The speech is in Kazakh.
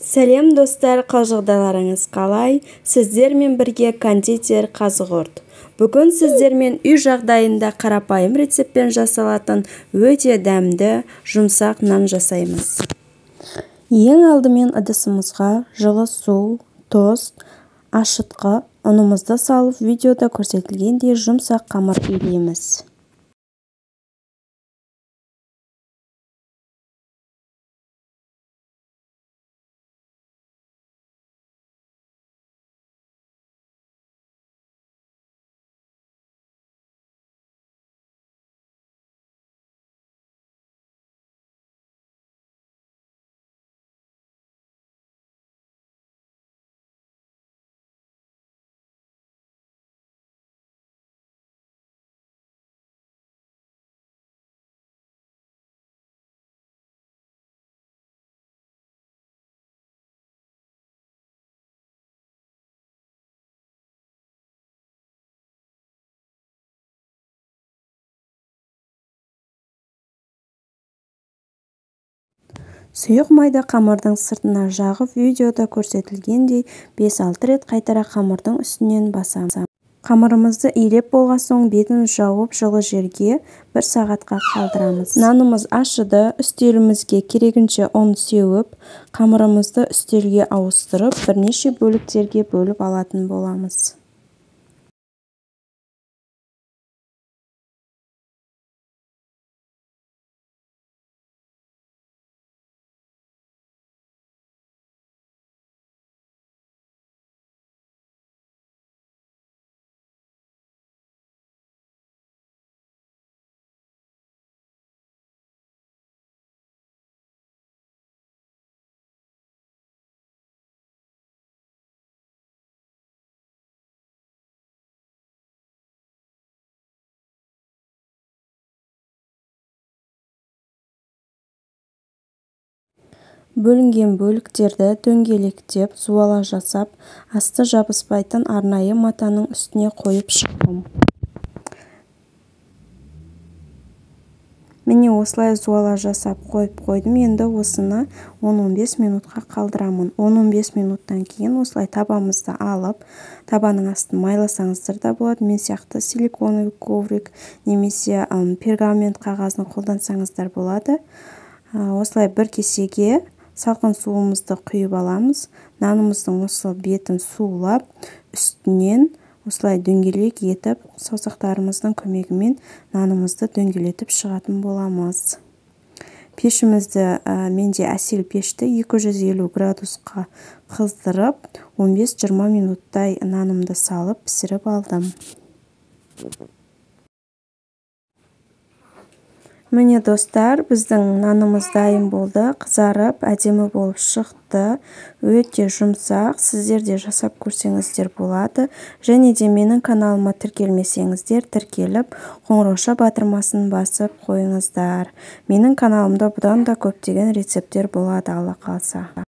Сәлем достар, қалжығдаларыңыз қалай? Сіздермен бірге кондитер Қазығұрт. Бүгін сіздермен үй жағдайында қарапайым рецептпен жасалатын өте дәмді жұмсақ нан жасаймыз. Ең алдымен ыдысымызға жылы су, тұз, ашытқы, ұнымызды салып, видеода көрсетілгендей жұмсақ қамыр илейміз. Сұйық майды қамырдың сыртына жағып, видеода көрсетілгендей 5-6 рет қайтара қамырдың үстінен басамыз. Қамырымызды илеп болған соң бетін жауып жылы жерге 1 сағатқа қалдырамыз. Нанымыз ашыды, үстелімізге керегінше ұн сеуіп, қамырымызды үстелге ауыстырып, бірнеше бөліктерге бөліп алатын боламыз. Бөлінген бөліктерді дөңгелектеп, зуала жасап, асты жабыспайтын арнайы матаның үстіне қойып шықтым. Міне осылай зуала жасап қойып қойдым. Енді осыны 10-15 минутқа қалдырамын. 10-15 минуттан кейін осылай табамызды алып, табаның астын майласаңыздар да болады. Мен сияқты силиконовый коврик немесе пергамент қағазын қолдансаңыздар болады. Осылай бір кесеге салқын суымызды құйып аламыз. Нанымыздың осы бетін сулап, үстінен осылай дөңгелек етіп, саусақтарымыздың көмегімен нанымызды дөңгелетіп шығатын боламыз. Пешімізді, менде әсел пешті 250 градусқа қыздырып, 15-20 минуттай нанымды салып пісіріп алдым. Міне достар, біздің нанымыз дайын болды, қызарып, әдемі болып шықты, өте жұмсақ. Сіздер де жасап көрсеңіздер болады. Және де менің каналыма тіркелмесеңіздер, тіркеліп, қоңырауша батырмасын басып қойыңыздар. Менің каналымда бұдан да көптеген рецепттер болады, Алла қаласа.